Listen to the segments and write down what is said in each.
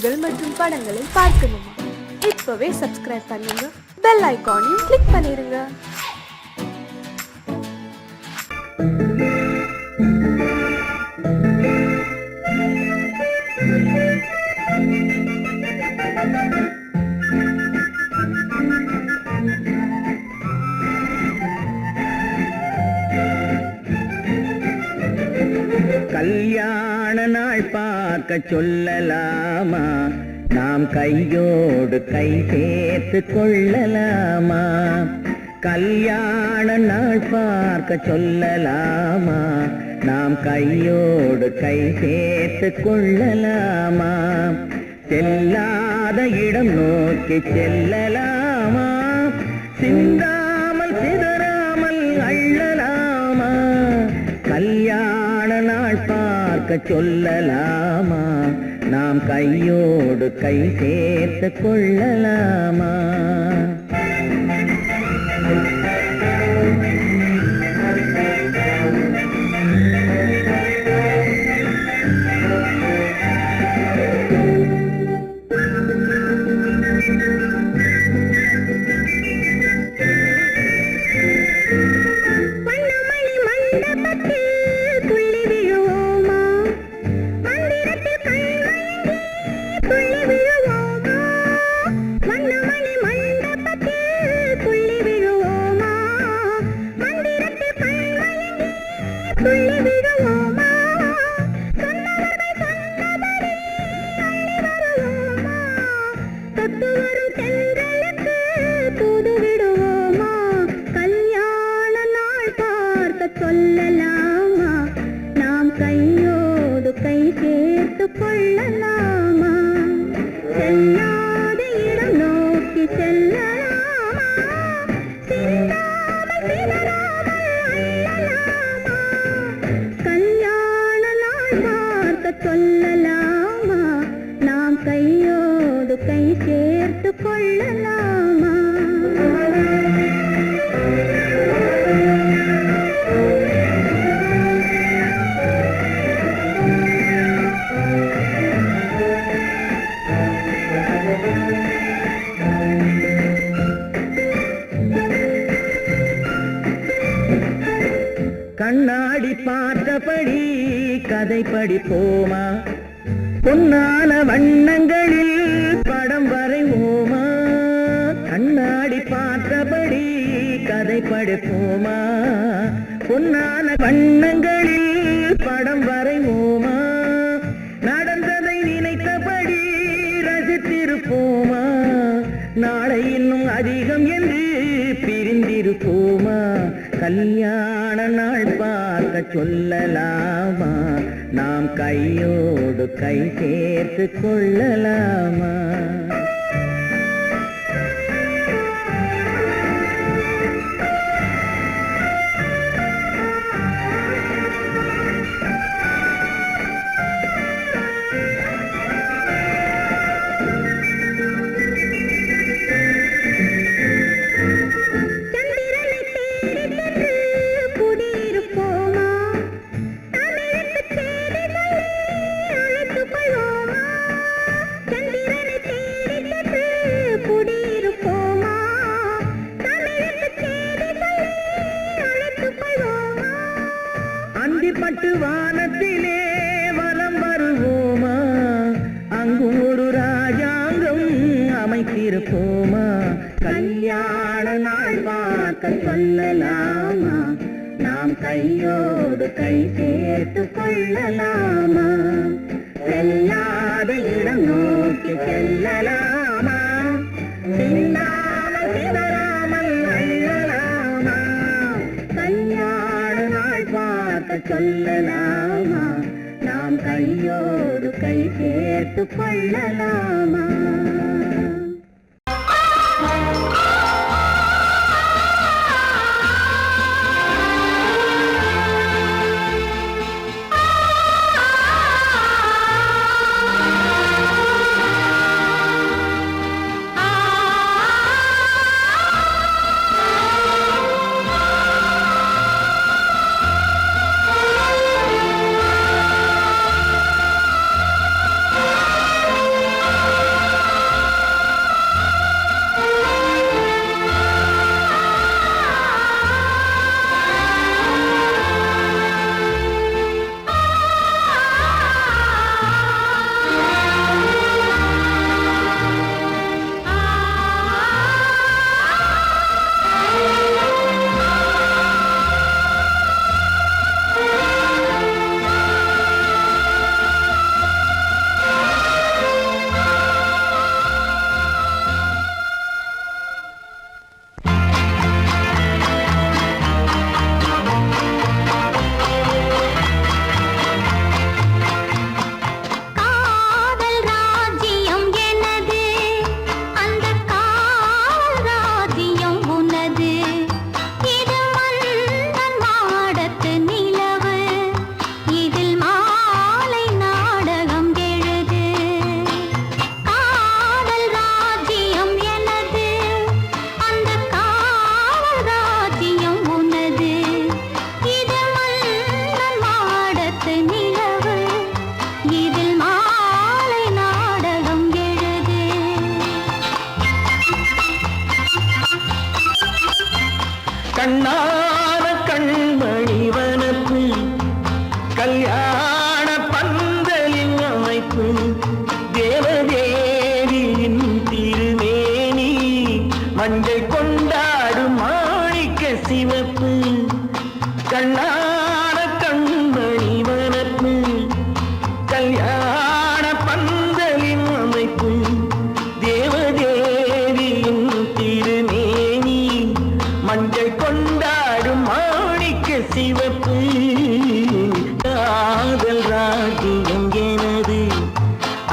பாடல்கள் மற்றும் படங்களை பார்க்கணுமா? இப்பவே சப்ஸ்கிரைப் பண்ணுங்க, பெல் ஐகானையும் கிளிக் பண்ணிருங்க. கல்யாண நாள் பார்க்க சொல்லலாமா? நாம் கையோடு கை சேர்த்து கொள்ளலாமா? கல்யாண நாள் பார்க்க சொல்லலாமா? நாம் கையோடு கை சேர்த்து கொள்ளலாமா? செல்லாத இடம் நோக்கி செல்லலாமா? சிந்தாமல் சிதறாமல் அள்ளலாமா? கல்யாண நாள் பார்க்க சொல்லலாமா? நாம் கையோடு கை சேர்த்து கொள்ளலாமா? சொல்லலாமா? நாம் கையோடு கை சேர்த்து கொள்ளலாமா? செல்லாத இடம் நோக்கி செல்லலாமா? சிந்தாமல் சிதறாமல் அள்ளலாமா? கல்யாண நாள் பார்க்க சொல்லலாமா? நாம் கையோடு கை சேர்த்து கொள்ளலாமா? கண்ணாடி பார்த்தபடி கதை படிப்போமா? பொன்னான வண்ணங்களில் படம் வரைவோமா? கண்ணாடி பார்த்தபடி கதை படிப்போமா? பொன்னான வண்ணங்களில் படம் வரைவோமா? நடந்ததை நினைத்தபடி ரசித்திருப்போமா? நாளை இன்னும் அதிகம் என்று பிரிந்திருப்போமா? கல்யாண நாள் பார்க்க சொல்லலாமா? நாம் கையோடு கை சேர்த்து கொள்ளலாமா? பட்டு வானத்திலே வலம் வருவோமா? அங்கும் ஒரு ராஜாங்கம் அமைத்திருப்போமா? கல்யாண நாள் பார்க்க சொல்லலாமா? நாம் கையோடு கை சேர்த்து கொள்ளலாமா? செல்லாத இடம் நோக்கி செல்லலாமா? சிந்தாமல் சிதறாமல் அள்ளலாமா? கல்யாண நாள் பார்க்க சொல்லலாமா? நாம் கையோடு கை சேர்த்து கொள்ளலாமா? தேவதேவியின் திருமேனி மஞ்சள் கொண்டாடும் மாணிக்க சிவப்பு கண்ணான கண்மணி வனப்பு கல்யாண பந்தலின் அமைப்பு தேவதேவியின் திருமேனி மஞ்சள் கொண்டாடும் மாணிக்க சிவப்பு காதல் ராஜ்யம் எனது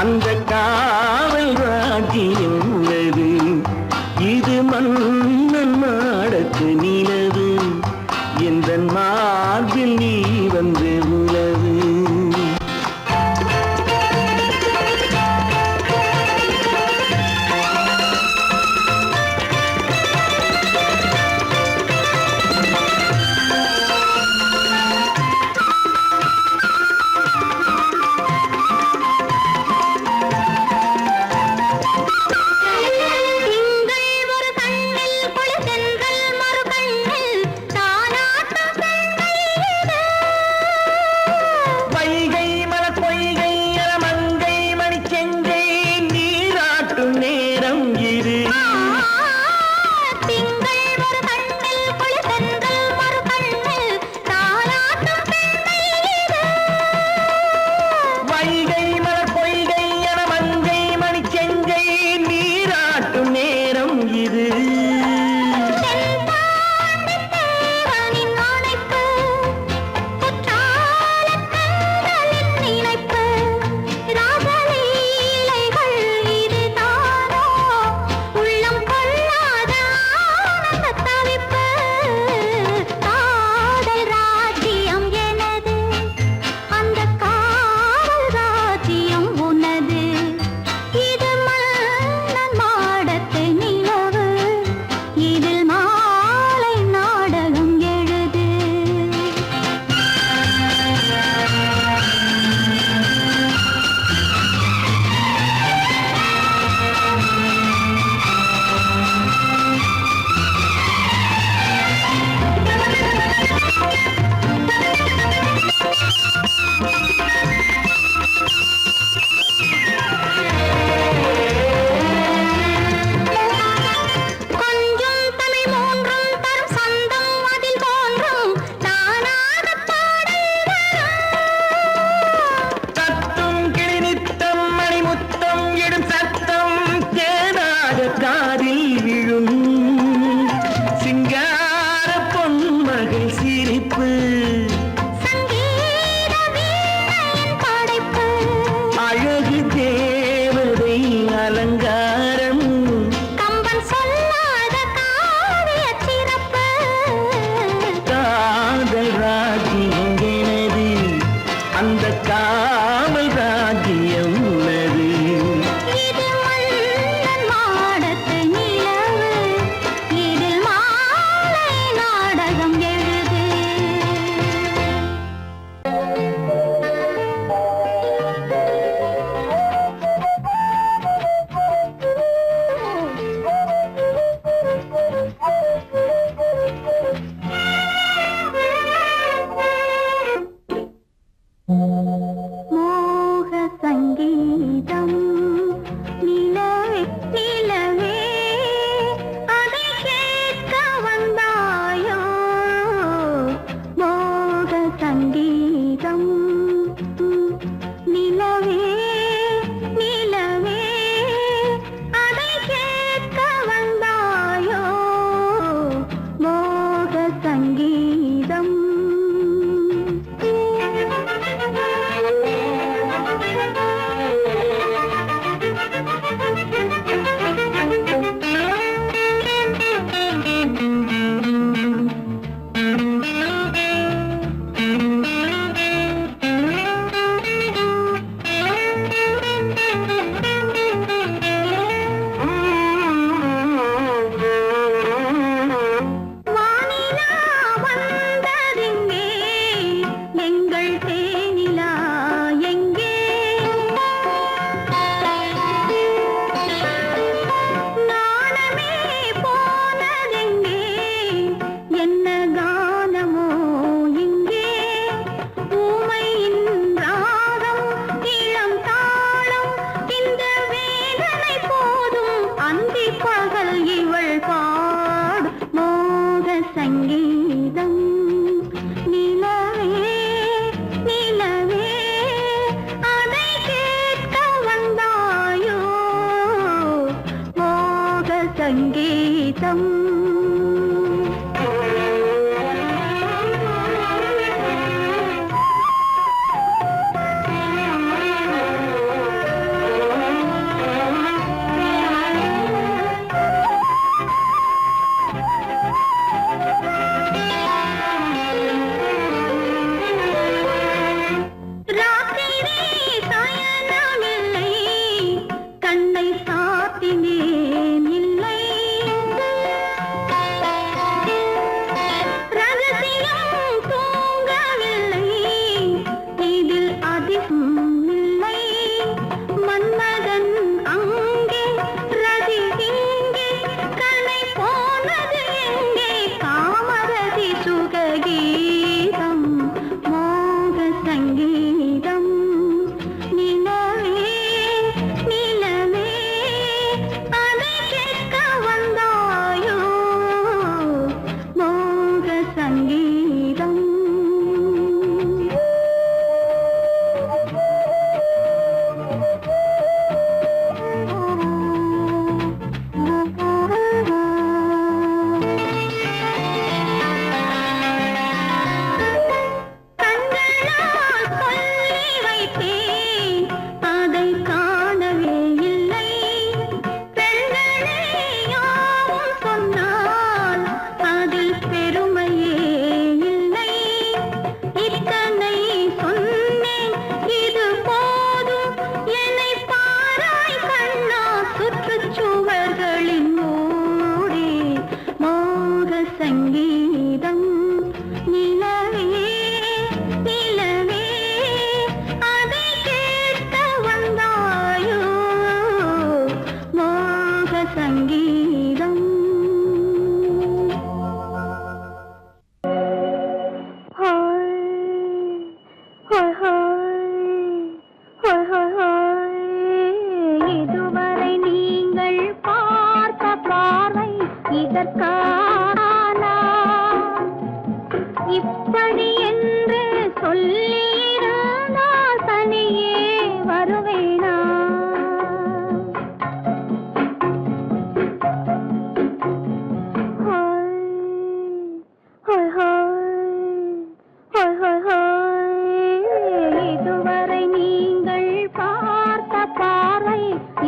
அந்த காவல் ராஜ்யம் உள்ளது இது மன்னன் மாடத்து நிலவு எந்த மார்பில் நீ வந்து உலவு சங்கீதம்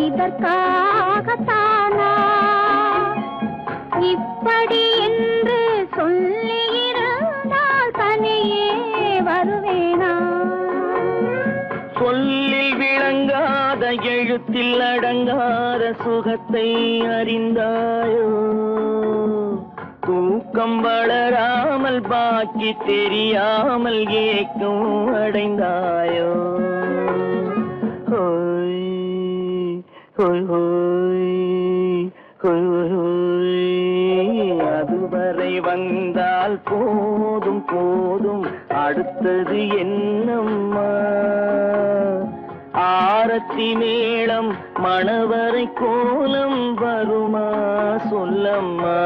இதற்காகத்தானா இப்படி என்று சொல்லியிருந்தால் தனியே வருவேனா? சொல்லில் விளங்காத எழுத்தில் அடங்காத சுகத்தை அறிந்தாயோ? தூக்கம் வளராமல் பாக்கி தெரியாமல் ஏக்கம் அடைந்தாயோ? ஹோய் ஹோய் ஹோய் ஹோய் ஹோய், அதுவரை வந்தால் போதும் போதும், அடுத்தது என்னம்மா? ஆரத்தி மேளம் மணவரை கோலம் வருமா சொல்லம்மா?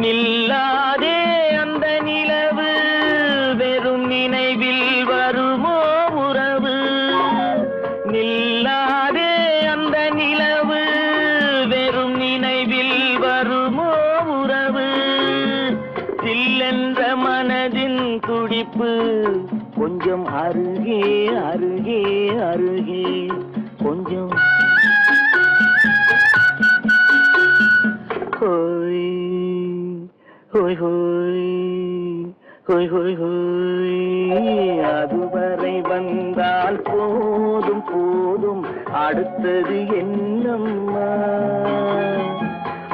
நில்லாதே அந்த நிலவு, வெறும் நினைவில் வருமோ உறவு? நில்லாதே அந்த நிலவு, வெறும் நினைவில் வருமோ உறவு? சில்லென்ற மனதின் துடிப்பு கொஞ்சம் அருகே அருகே அருகே கொஞ்சம். ஹோய் ஹோய் ஹோய் ஹோய் ஹோய் ஹோய், அதுவரை வந்தால் போதும் போதும், அடுத்தது என்னம்மா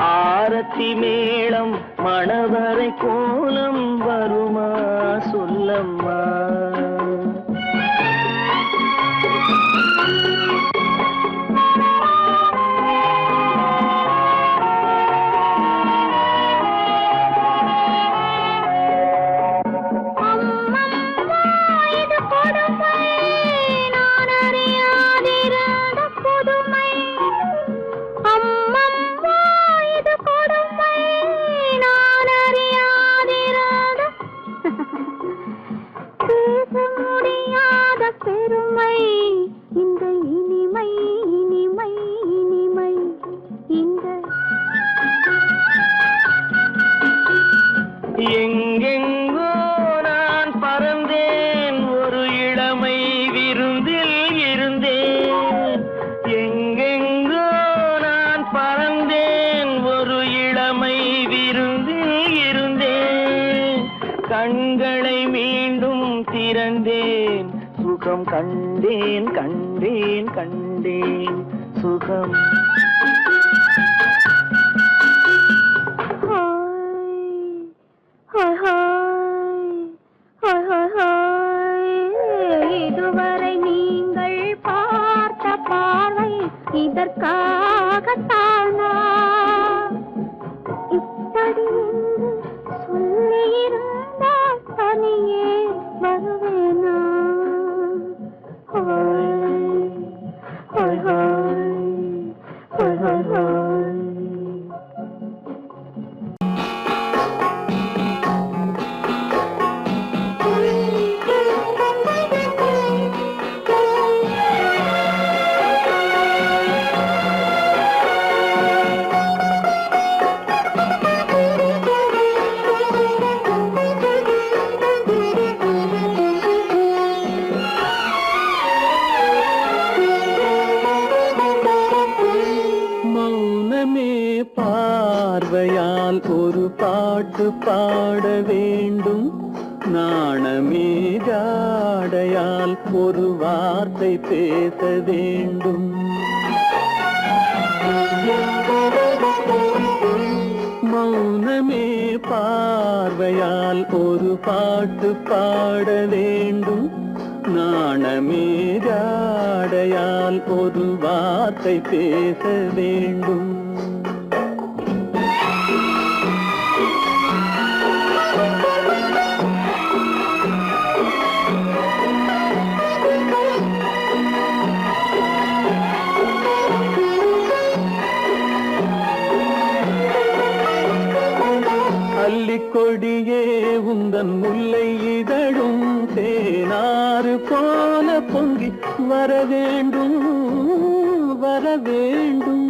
ஆரத்தி மேளம் மணவரை கோலம் வருமா சொல்லம்மா பெருமை இந்த இனிமை இனிமை இனிமை இந்த எங்கெங்கோ நான் பறந்தேன் ஒரு இளமை விருந்தில் இருந்தேன் எங்கெங்கோ நான் பறந்தேன் ஒரு இளமை விருந்தில் இருந்தேன் கண்களை மீண்டும் திறந்தேன் சுகம் கண்டேன் கண்டேன் கண்டேன் சுகம் இதுவரை நீங்கள் பார்த்த பார்வை இதற்காகத்தானா இப்படி சொல்லியிருந்தால் தனியே வருவேனா பார்வையால் ஒரு பாட்டு பாட வேண்டும் நாணமே ஜாடையால் ஒரு வார்த்தை பேச வேண்டும் மௌனமே பார்வையால் ஒரு பாட்டு பாட வேண்டும் நாணமே ஜாடையால் ஒரு வார்த்தை பேச வேண்டும் கொடியே உந்தன் முல்லை இதழும் தேனாறு போல பொங்கி வர வேண்டும் வர வேண்டும்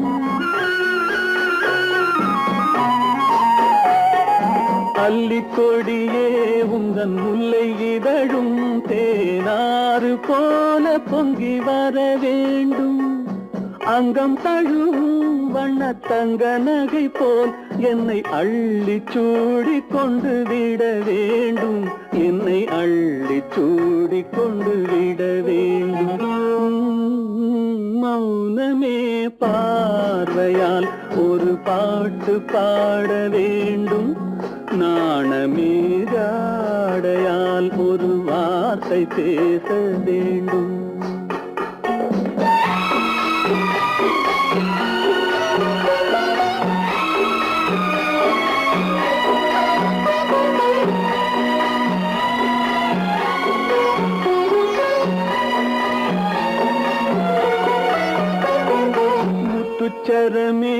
அல்லிக்கொடியே உந்தன் முல்லை இதழும் தேனாறு போல பொங்கி வர வேண்டும் அங்கம் தழுவும் வண்ணத்தங்க நகை போல் என்னை அள்ளி சூடி கொண்டு விட வேண்டும் என்னை அள்ளி சூடி கொண்டு விட வேண்டும் மௌனமே பார்வையால் ஒரு பாட்டு பாட வேண்டும் நாணமே ஜாடையால் ஒரு வார்த்தை பேச வேண்டும் முத்துச்சரமே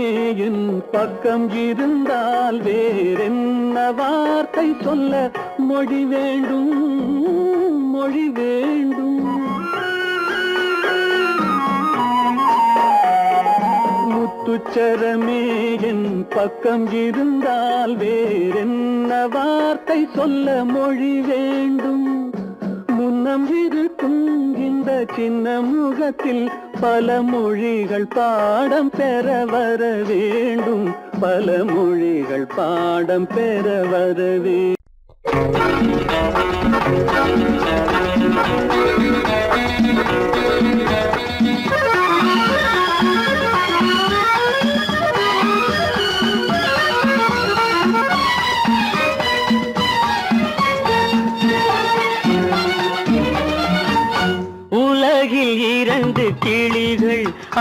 என் பக்கம் இருந்தால் வேறென்ன வார்த்தை சொல்ல மொழி வேண்டும் மொழி வேண்டும் முத்துச்சரமே என் பக்கம் இருந்தால் வேறென்ன வார்த்தை சொல்ல மொழி வேண்டும் முன்னம் இருக்கும் இந்த சின்ன முகத்தில் பல மொழிகள் பாடம் பெற வர வேண்டும் பல மொழிகள் பாடம் பெற வர வேண்டும்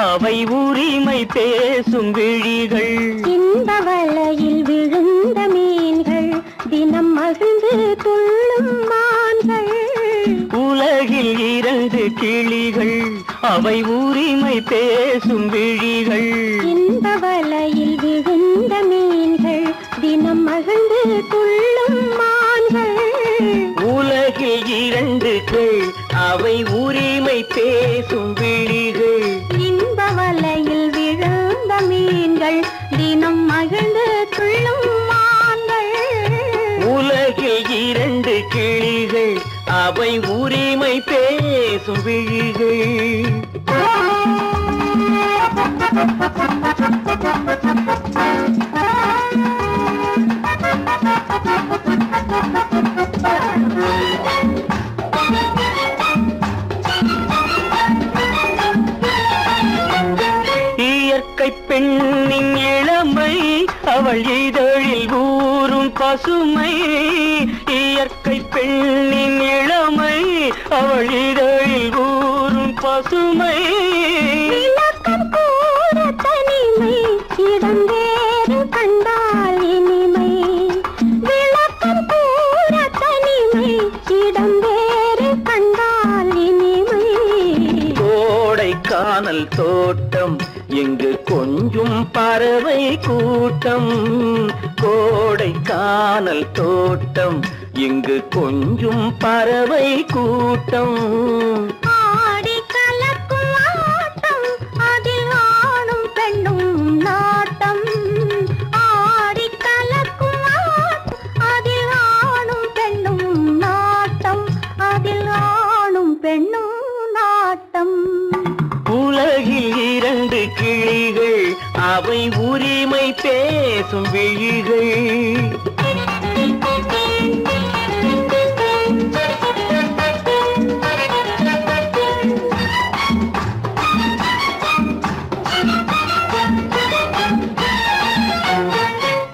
அவை உரிமை பேசும் விழிகள். இந்த வலையில் விழுந்த மீன்கள் தினம் மகிழ்ந்து துள்ளும் மான்கள். உலகில் 2 கிளிகள் அவை உரிமை பேசும் விழிகள். இந்த வலையில் விழுந்த மீன்கள் தினம் மகிழ்ந்து துள்ளும் மான்கள். உலகில் 2 கிள் அவை உரிமை பேசும் விழிகள். இந்த வலையில் விழுந்த மீன்கள் தினம் மகிழ்ந்து துள்ளும் மான்கள். உலகில் 2 கிளிகள் அவை உரிமை பேசும் விழிகள். இயற்கை பெண்ணின் இளமை அவள் இதழில் ஊறும் பசுமை. இயற்கை பெண்ணின் இளமை அவள் இதழில் ஊறும் பசுமை. விளக்கம் கூற தனிமை இடம் வேறு கண்டால் இனிமை. விளக்கம் கூற தனிமை இடம் வேறு கண்டால் இனிமை. கோடைக்கானல் தோட்டம் எங்கு கொஞ்சும் பறவை கூட்டம். கோடைக்கானல் தோட்டம் எங்கு கொஞ்சும் பறவை கூட்டம். ஆடி கலக்கும் ஆட்டம் அதில் ஆணும் பெண்ணும் நாட்டம். ஆடி கலக்கும் ஆட்டம் அதில் ஆணும் பெண்ணும் நாட்டம். அதில் ஆணும் பெண்ணும் நாட்டம். உலகில் 2 கிளிகள் அவை உரிமை பேசும் விழிகள்.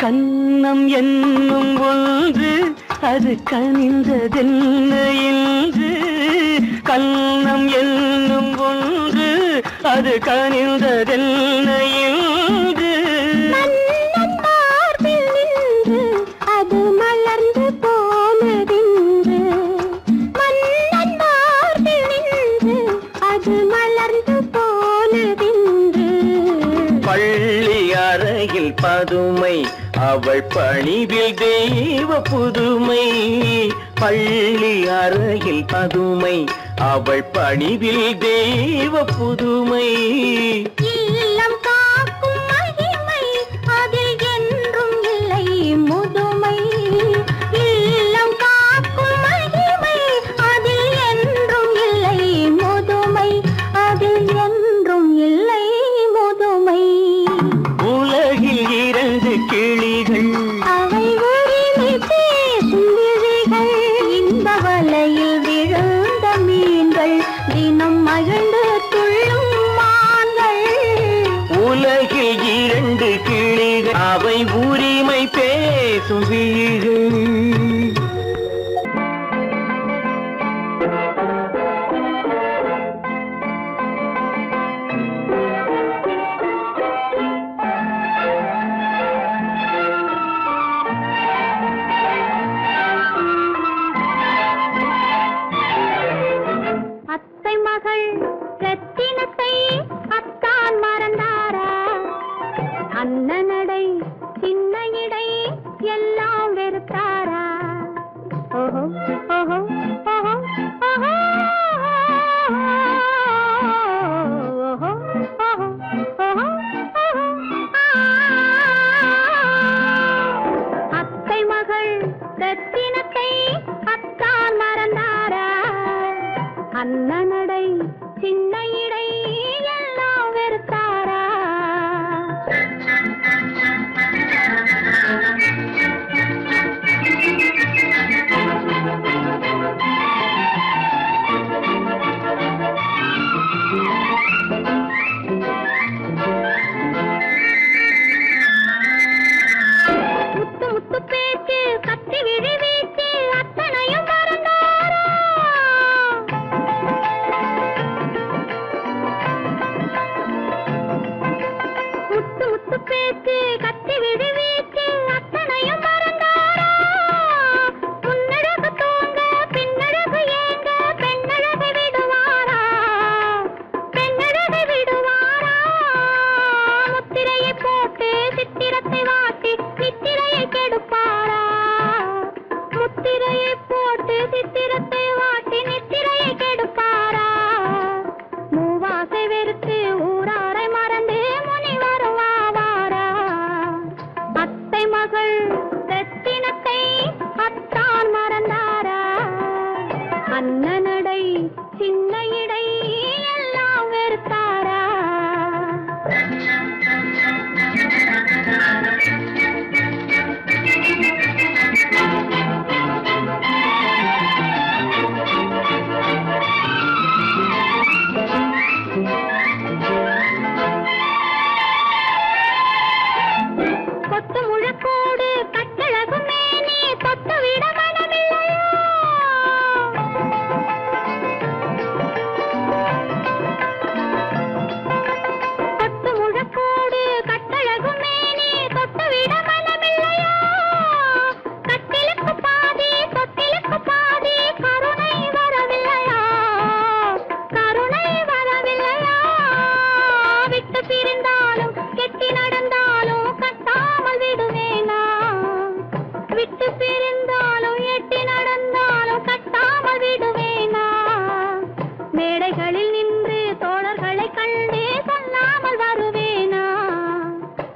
கன்னம் என்னும் ஒன்று அது கனிந்ததென்ன என்று. கன்னம் என்னும் ஒன்று அது கனிந்ததென்ன என்று. மன்னன் மார்பில் நின்று அது மலர்ந்து போனதென்று. மன்னன் மார்பில் நின்று அது மலர்ந்து போனதென்று. பள்ளி அறையில் பதுமை அவள் பணிவில் தெய்வ புதுமை. பள்ளி அறையில் பதுமை அவள் பணிவில் தெய்வ புதுமை. இல்லம் காக்கும் மகிமை அதில் என்றும் இல்லை முதுமை. இல்லம் காக்கும் மகிமை அதில் என்றும் இல்லை முதுமை. அதில் என்றும் இல்லை முதுமை. உலகில் 2 கிளிகள் அவை உரிமை பேசும் விழிகள். இந்த வலையில் விழுந்த மீன்கள் தினம் மகிழ்ந்து துள்ளும் மான்கள். உலகில் 2 கிளிகள் அவை உரிமை பேசும் விழிகள். அத்தை மகள் ரத்தினத்தை அத்தான் மறந்தாரா? அண்ணனடை சின்ன இடை எல்லாம் வெறுத்தாரா? ஓஹோ ஓஹோ ஓஹோ ஓஹோ ஓஹோ ஓஹோ ஓஹோ. அத்தை மகள் ரத்தினத்தை அத்தான் மறந்தாரா? அண்ணனடை சின்ன இடை எல்லாம் வெறுத்தாரா? பேச்சு கத்தி விழி வீச்சு அத்தனையும் மறந்தாரா முன்னழகு தூங்க பின்னழகு ஏங்க பெண்ணழகை விடுவாரா பெண்ணழகை விடுவாரா முத்திரையை போட்டு சித்திரத்தை வாட்டி நித்திரையை கெடுப்பாரா முத்திரையை போட்டு சித்திரத்தை வாட்டி நித்திரையை கெடுப்பாரா மூவாசை வெறுத்து ஊராரை மறந்து முனி வருவாரா அத்தை மகள் ரத்தினத்தை அத்தான் மறந்தாரா அண்ணனடை சின்ன இடை எல்லாம் வெறுத்தாரா கொத்து முழக்கோடு கட்டழகு மேனி தொட்டு விட மனமில்லையோ கொத்து முழக்கோடு கட்டழகு மேனி தொட்டு விட மனமில்லையோ கட்டிலுக்கு பாதி தொட்டிலுக்கு பாதி கருணை வரவில்லையா கருணை வரவில்லையா விட்டு பிரிந்தாலும் கெட்டி நடந்தாலும் கட்டாமல் விடுவேனா விட்டு பிரிந்தாலும் எட்டி நடந்தாலும் கட்டாமல் விடுவேனா மேடைகளில் நின்று தோழர்களை கண்டு சொல்லாமல் வருவேனா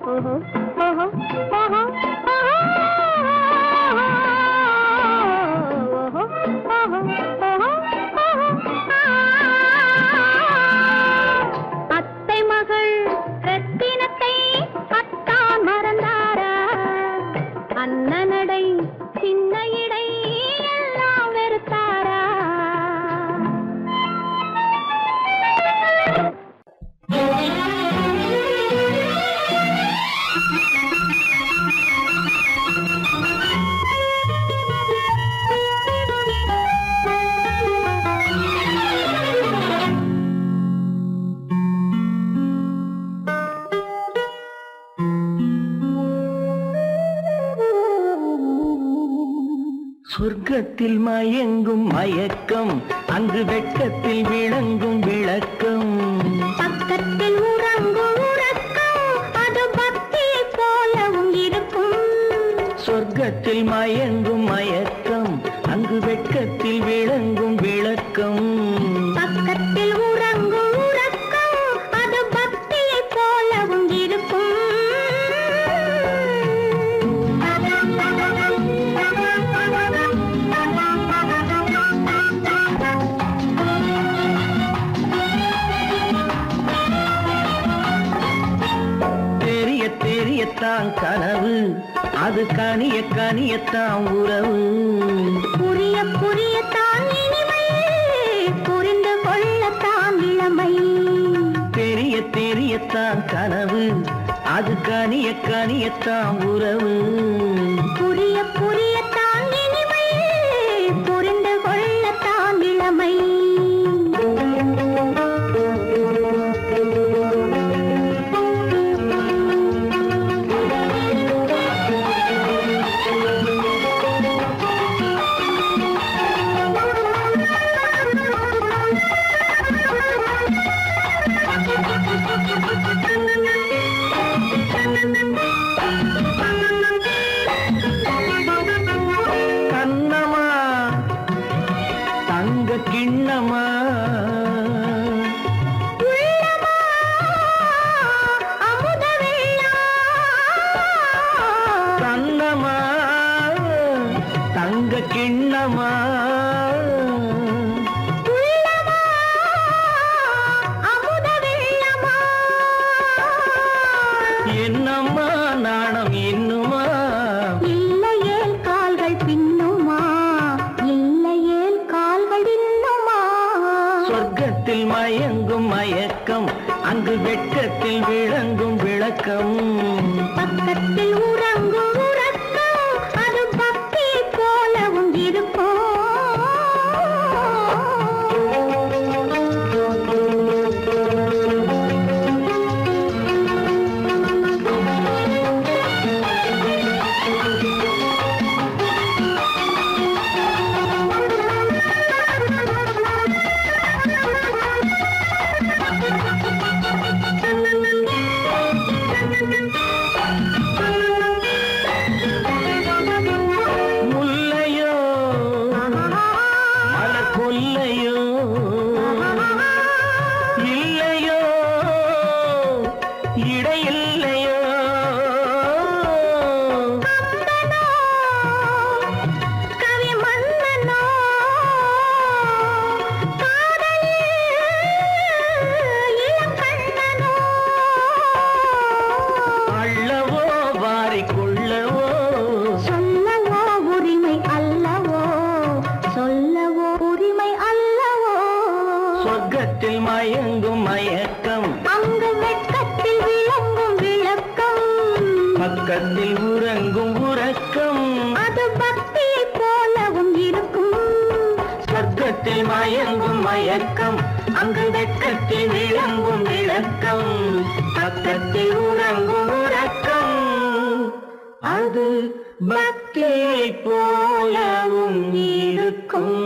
ஓஹோ ஓஹோ ஓஹோ அத்தை மகள் ரத்தினத்தை அத்தான் மறந்தாரா அண்ணனடை சின்ன இடை எல்லாம் வெறுத்தாரா சொர்க்கத்தில் மயங்கும் மயக்கம் அங்கு வெட்கத்தில் விளங்கும் விளக்கம் பக்கத்தில் உறங்கும் உறக்கம் அது பக்தியை போலவும் இருக்கும் சொர்க்கத்தில் மயங்கும் மயக்கம் அங்கு வெட்கத்தில் விளங்கும் விளக்கம் பக்கத்தில் உறங்கும் உறக்கம் அது பக்தியை போலவும் இருக்கும் தெரிய தெரியத்தான் கனவு அது கனிய கனியத்தான் உறவு புரிய புரியத்தான் இனிமை புரிந்து கொள்ளத்தான் இளமை தெரிய தெரியத்தான் கனவு அது கனிய கனியத்தான் உறவு புரிய புரியத்தான் இனிமை புரிந்து கொள்ளத்தான் இளமை கண்ணமா தங்க கிண்ணமா உள்ளமா அமுத வெள்ளம் கண்ணமா தங்க கிண்ணமா உள்ளமா அமுத வெள்ளமா என்னம்மா நாணம் இன்னுமா இல்லையேல் கால்கள் பின்னுமா இல்லையேல் கால்கள் இன்னுமா சொர்க்கத்தில் மயங்கும் மயக்கம் அங்கு வெட்கத்தில் விளங்கும் விளக்கம் பக்கத்தில் உறங்கும் உறக்கம் அது பக்தியை போலவும் இருக்கும் சொர்க்கத்தில் உறங்கும் உறக்கம் அது பக்தியை போலவும் இருக்கும். சொர்க்கத்தில் மயங்கும் மயக்கம் அங்கு வெட்கத்தில் விளங்கும் விளக்கம். பக்கத்தில் உறங்கும் உறக்கம் அது பக்தியை போலவும் இருக்கும்.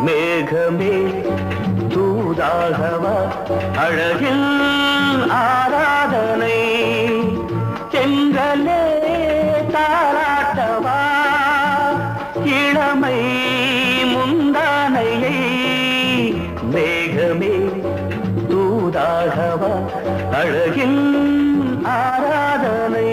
மேகமே தூதாகவா அழகில் ஆராதனை. செங்கலே தாராட்டவா இளமை முந்தானையை. மேகமே தூதாகவா அழகில் ஆராதனை.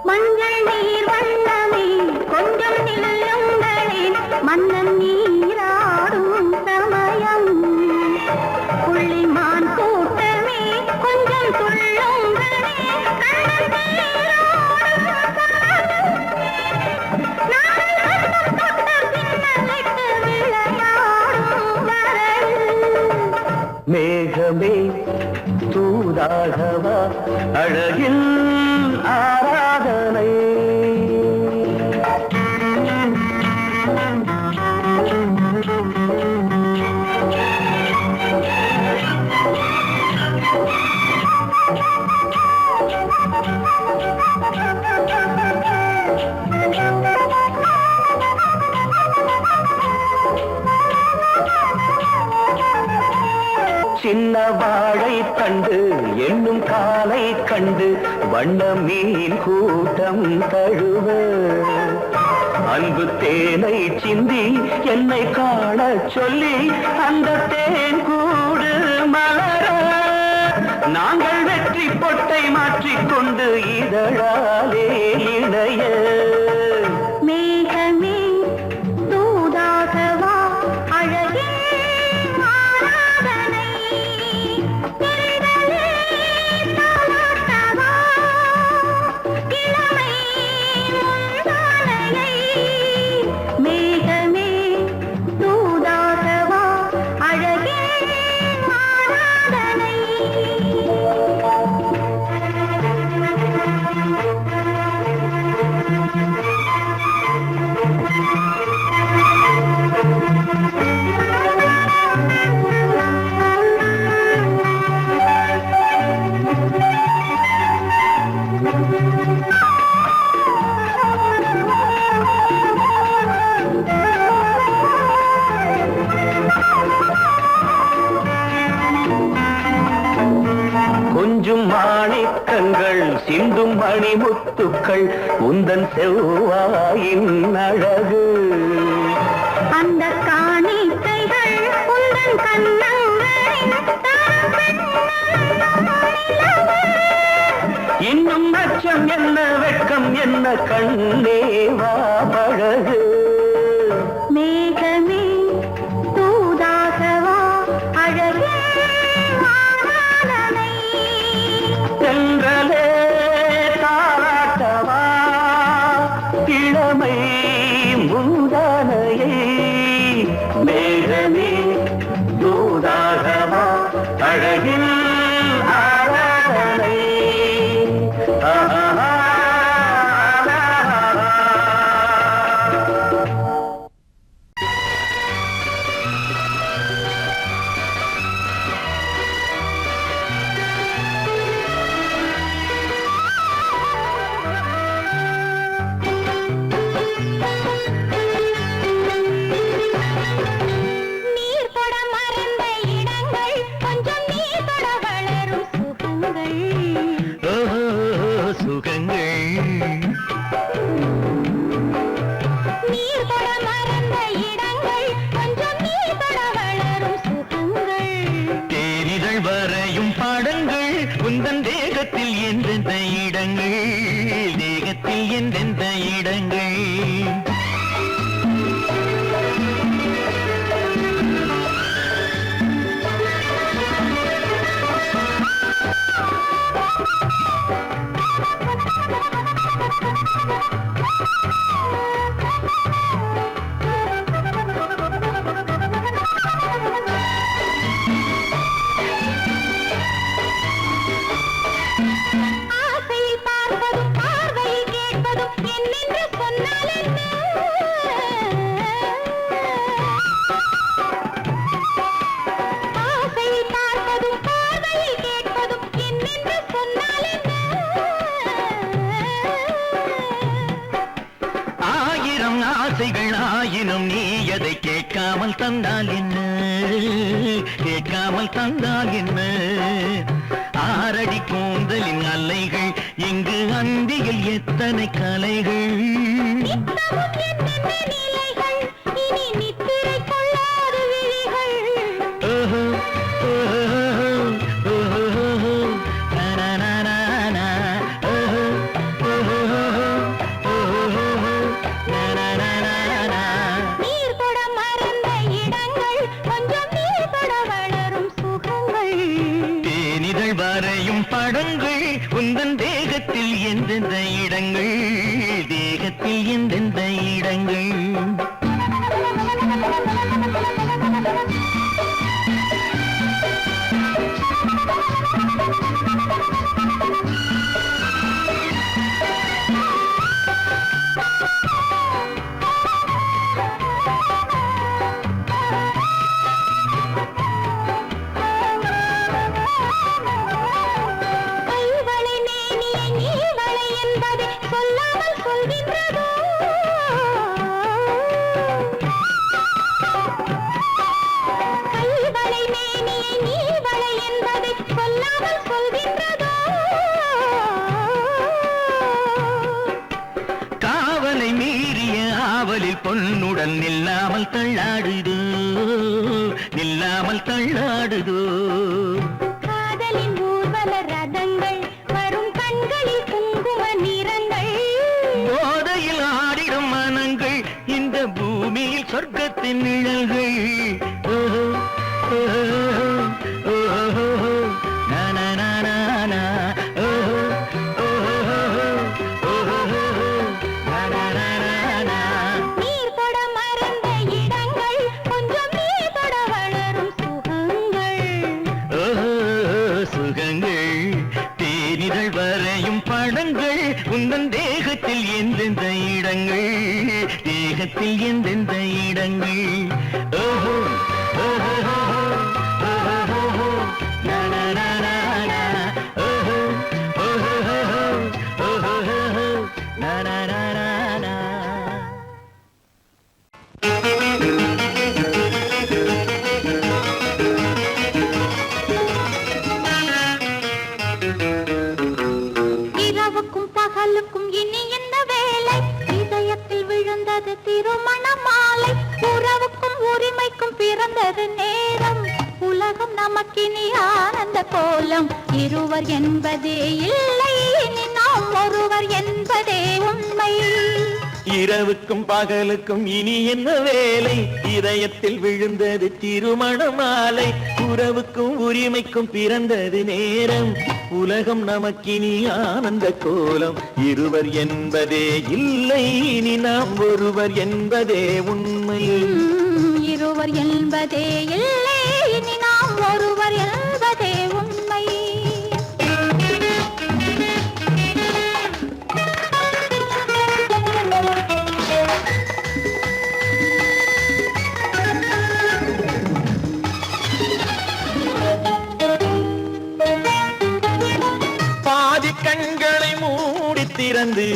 மஞ்சள் நீர் வண்ணமே கொஞ்சம் நில்லுங்களே, மன்னன் நீராடும் சமயம். புள்ளிமான் கூட்டமே கொஞ்சம் துள்ளுங்களே, கண்ணன் நீராடும் சமயம். நாளை வண்ணம் தொட்ட பின்னலிட்டு விளையாடும் வரல். மேகமே தூதாகவா அழகில் ஆராதனை. சின்ன வாழை தண்டு என்னும் காலை கண்டு வண்ண மீன் கூட்டம் தழுவ. அன்பு தேனை சிந்தி என்னை காண சொல்லி அந்த தேன் கூடு மலர. நாங்கள் வெற்றி பொட்டை மாற்றிக்கொண்டு இதழாலே இணைய. மேகமே தூதாகவா அழகில் ஆராதனை. தென்றலே தாலாட்டவா இளமை முந்தானையை. மேகமே தூதாகவா அழகில் ஆராதனை. கொஞ்சும் மாணிக்கங்கள் சிந்தும் மணிமுத்துக்கள் உந்தன் செவ்வாயின் அழகு. அந்த காணிக்கைகள் உந்தன் கண்ணங்களின் இன்னும் அச்சம் என்ன வெட்கம் என்ன கண்ணேவா பழகு. மேகமே தூதாகவா அழகில் ஆராதனை. சென்றலே தாராட்டவா இளமை முந்தானையை. மேகமே தூதாகவா அழகில் ஆராதனை. இடங்கள் தேகத்தில் எந்தெந்த இடங்கள் ஆயினும் நீ எதை கேட்காமல் தந்தால் என்ன கேட்காமல் தந்தால் என்ன ஆரடி கூந்தலின் அலைகள் இங்கு அந்தியில் எத்தனை கலைகள் படங்கள் உந்தன் தேகத்தில் எந்தெந்த இடங்கள் தேகத்தில் எந்தெந்த இடங்கள் பொன்னுடன் நில்லாமல் தள்ளாடுதோ நில்லாமல் தள்ளாடுதோ காதலின் ஊர்வல ரதங்கள் வரும் கண்களில் குங்கும நிறங்கள் போதையில் ஆடிடும் மனங்கள் இந்த பூமியில் சொர்க்கத்தின் நிழல்கள் உந்தன் தேகத்தில் எந்தெந்த இடங்கள் தேகத்தில் எந்தெந்த இடங்கள் ஓஹோ ஓஹோ திருமண மாலை உறவுக்கும் உரிமைக்கும் பிறந்தது நேரம் உலகம் நமக்கினி ஆனந்த கோலம் இருவர் என்பதே இல்லை இனி நாம் ஒருவர் என்பதே உண்மை இரவுக்கும் பகலுக்கும் இனி என்ன வேலை இதயத்தில் விழுந்தது திருமண மாலை உறவுக்கும் உரிமைக்கும் பிறந்தது நேரம் உலகம் நமக்கினி ஆனந்த கோலம் இருவர் என்பதே இல்லை இனி நாம் ஒருவர் என்பதே உண்மை இருவர் என்பதே இல்லை இனி நாம் ஒருவர் என்பதே உண்மை கண்களை மூடி திறந்து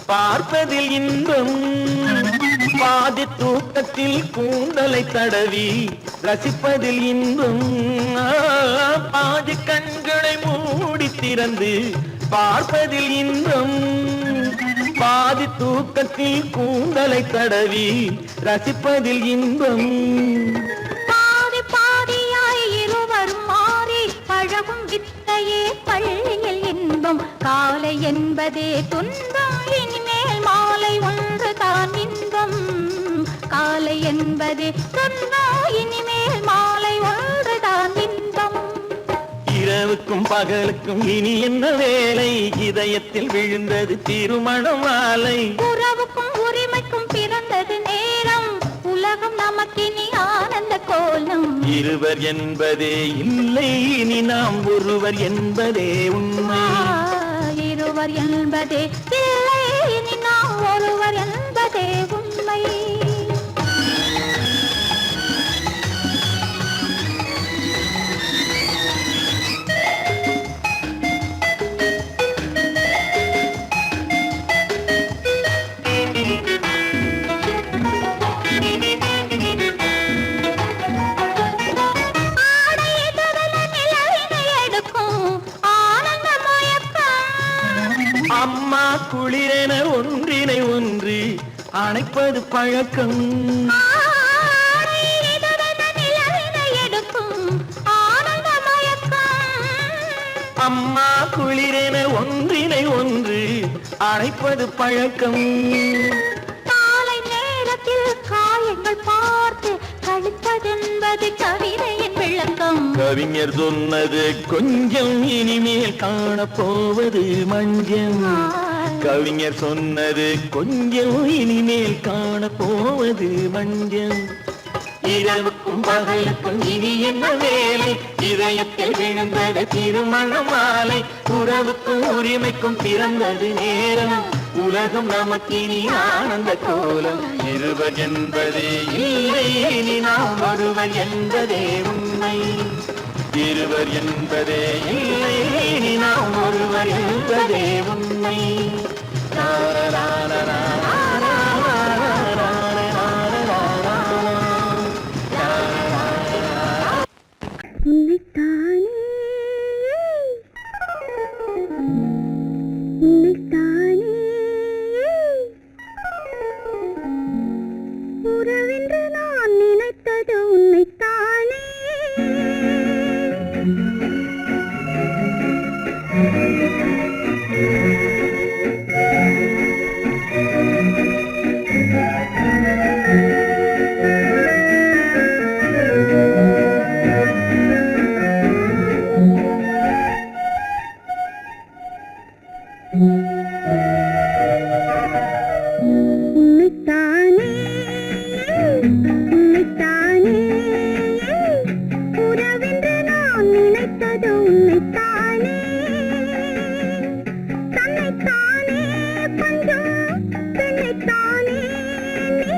பார்ப்பதில் இன்பம் பாதி தூக்கத்தில் கூந்தலை தடவி ரசிப்பதில் இன்பம் பாதி கண்களை மூடி திறந்து பார்ப்பதில் இன்பம் பாதி தூக்கத்தில் கூந்தலை தடவி ரசிப்பதில் இன்பம் பாதி பாதியாய் இருவர் மாறி பழகும் வித்தையே பள்ளியில் இன்பம் காலை என்பதே துன்பம், இனிமேல் மாலை ஒன்று தான் இன்பம். காலை என்பதே துன்பம், இனிமேல் மாலை ஒன்று தான் இன்பம். இரவுக்கும் பகலுக்கும் இனி என்ன வேலை, இதயத்தில் விழுந்தது திருமண மாலை. உறவுக்கும் உரிமைக்கும் பிறந்தது நேரம், உலகம் நமக்கினி ஆனந்த கோலம். இருவர் என்பதே இல்லை, இனி நாம் ஒருவர் என்பதே உண்மை. இருவர் என்பதே இல்லை, இனி நாம் ஒருவர் என்பதே உண்மை. அம்மா குளிரென ஒன்றினை ஒன்று அணைப்பது பழக்கம். அம்மா குளிரென ஒன்றினை ஒன்று அணைப்பது பழக்கம். காலை நேரத்தில் காயங்கள் பார்த்து கழிப்பதென்பது கவிதையின் விளக்கம். கவிஞர் சொன்னது கொஞ்சம், இனிமேல் காணப்போவது மஞ்சம். கவிஞர் சொன்னது கொஞ்சம், இனிமேல் காணப்போவது மஞ்சம். இரவுக்கும் பகலுக்கும் இனி என்ன வேலை, இதயத்தில் விழுந்தது திருமண மாலை. உறவுக்கும் உரிமைக்கும் பிறந்தது நேரம், உலகம் நமக்கினி ஆனந்த கோலம். இருவர் என்பதே இல்லை, இனி நாம் ஒருவர் என்பதே உண்மை. இருவர் என்பதே இல்லை, இனி நாம் ஒருவர் என்பதே உண்மை. உன்னைத்தானே உன்னைத்தானே உறவென்று நான் நினைத்தது உன்னைத்தானே. உன்னைத்தானே உன்னைத்தானே உறவென்று நான் நினைத்தது உன்னைத்தானே. தன்னைத்தானே பஞ்சம் பெண்ணைத்தானே, நீ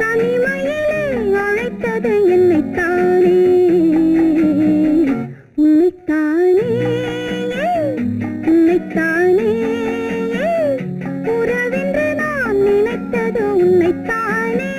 தனிமையிலே அழைத்தது என்னைத்தானே. உன்னைத்தானே உன்னைத்தானே உறவென்று நான் நினைத்தது உன்னைத்தானே.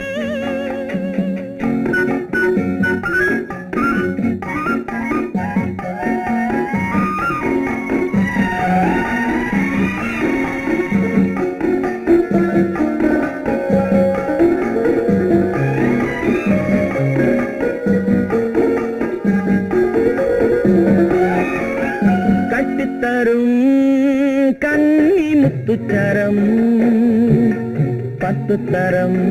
கட்டித்தரும் கண்ணி முத்துச்சரம், 10 தரம்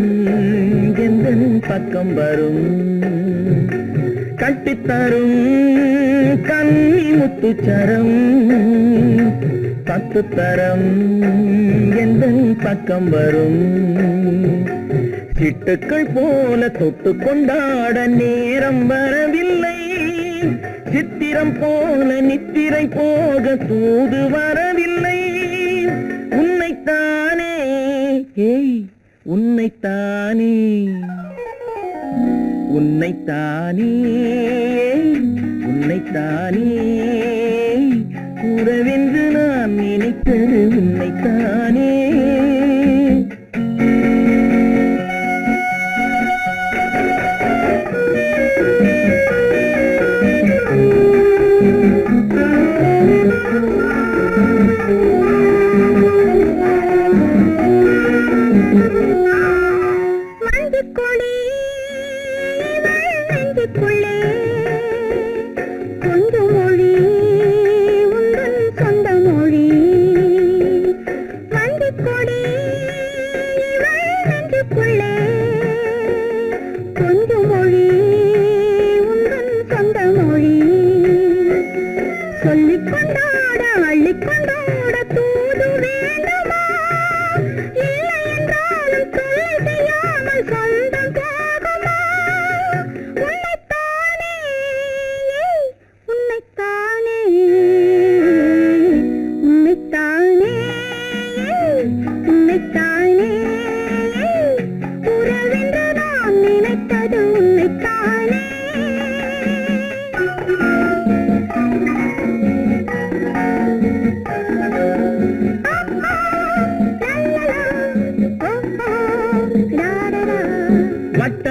எந்தன் பக்கம் வரும். கட்டித்தரும் கண்ணி முத்துச்சரம், 10 தரம் எந்தன் பக்கம் வரும். சிட்டுக்கள் போல தொட்டு கொண்டாட நேரம் வரவில்லை, சித்திரம் போல நித்திரை போக தூது வரவில்லை. உன்னைத்தானே ஏய் உன்னைத்தானே உன்னைத்தானே உன்னைத்தானே உறவென்று நான் நினைத்தது உன்னைத்தானே. மஞ்சக்கொடி நெஞ்சுக்குள்ளே கொஞ்சம் மொழி உந்தன் சொந்த மொழி.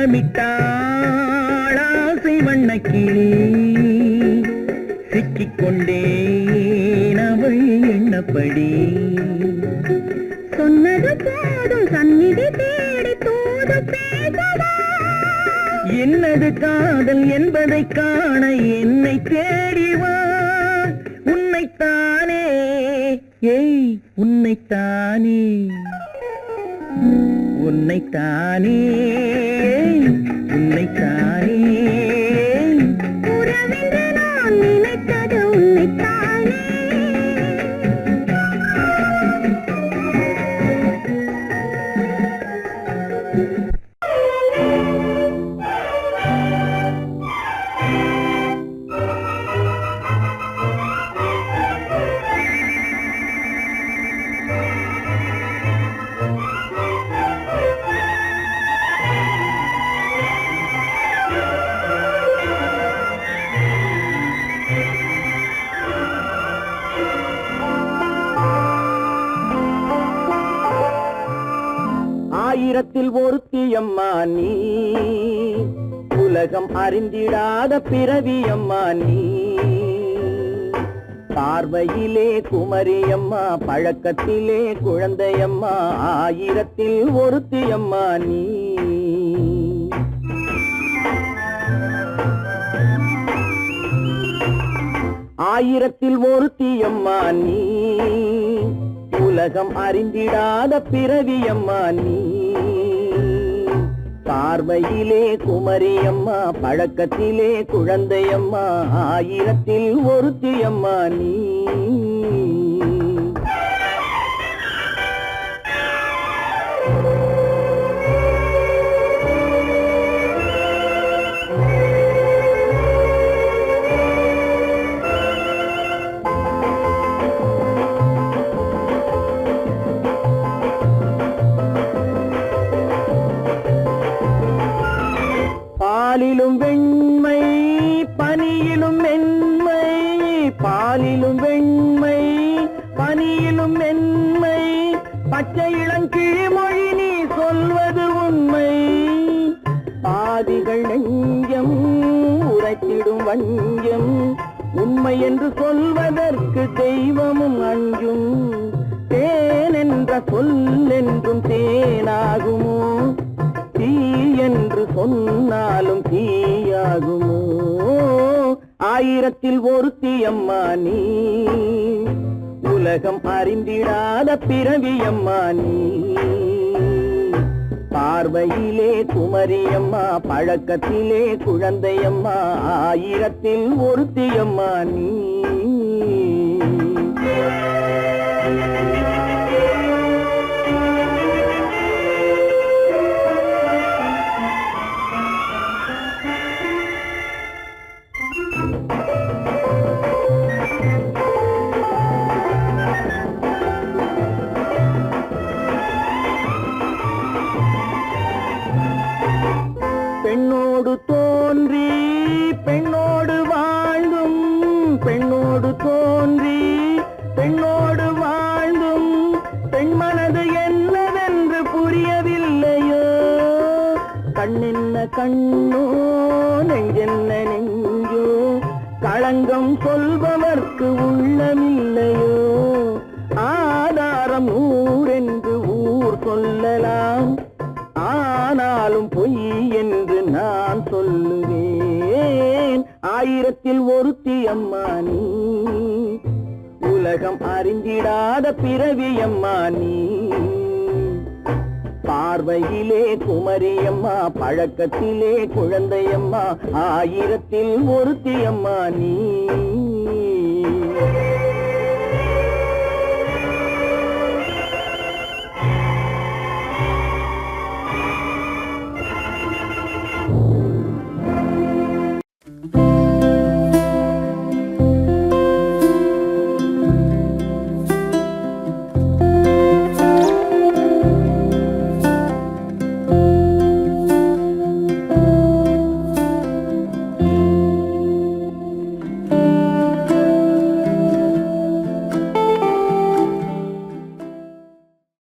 வட்டமிட்டாள் ஆசை வண்ணக்கிளி சிக்கிக்கொண்டேன் அவள் எண்ணப்படி சொன்னது போதும் சந்நிதி தேடி தூது பேசவா என்னது காதல் என்பதை காண என்னை தேடிவா உன்னைத்தானே ஏய் உன்னைத்தானே உன்னைத்தானே உன்னைத்தானே உறவென்று நான் நினைத்தது உன்னைத்தானே ஆயிரத்தில் ஒருத்தியம்மா நீ உலகம் அறிந்திடாத பிறவியம்மா நீ பார்வையிலே குமரியம்மா பழக்கத்திலே குழந்தையம்மா ஆயிரத்தில் ஒருத்தியம்மா நீ ஆயிரத்தில் ஒருத்தியம்மா நீ உலகம் அறிந்திடாத பிறவியம்மா நீ பார்வையிலே குமரியம்மா பழக்கத்திலே குழந்தையம்மா ஆயிரத்தில் ஒருத்தியம்மா நீ பாலிலும் வெண்மை பனியிலும் மென்மை பாலிலும் வெண்மை பனியிலும் மென்மை பச்சை இளங்கிழிமொழி நீ சொல்வது உண்மை பாதிகள் நெஞ்சம் உரைத்திடும் வஞ்சம் உண்மை என்று சொல்வதற்கு தெய்வமும் அஞ்சும் தேன் என்ற சொல் என்றும் தேனாகுமோ தீ என்று சொன்னாலும் தீயாகுமோ ஆயிரத்தில் ஒருத்தியம்மா நீ உலகம் அறிந்திடாத பிறவியம்மா நீ பார்வையிலே குமரியம்மா பழக்கத்திலே குழந்தையம்மா ஆயிரத்தில் ஒருத்தியம்மா நீ பெண்ணோடு தோன்றி பெண்ணோடு வாழ்ந்தும் பெண்ணோடு தோன்றி பெண்ணோடு வாழ்ந்தும் பெண் மனது என்னவென்று புரியவில்லையோ கண்ணென்ன கண்ணோ நெஞ்சென்ன நெஞ்சோ களங்கம் சொல்பவர்க்கு உள்ளமில்லையோ ஆதாரம் ஊரென்று ஊர் சொல்லலாம் ஆனாலும் பொய் என்று நான் சொல்லுவேன் ஆயிரத்தில் ஒருத்தியம்மா நீ உலகம் அறிந்திடாத பிறவியம்மா நீ பார்வையிலே குமரியம்மா பழக்கத்திலே குழந்தையம்மா ஆயிரத்தில் ஒருத்தியம்மா நீ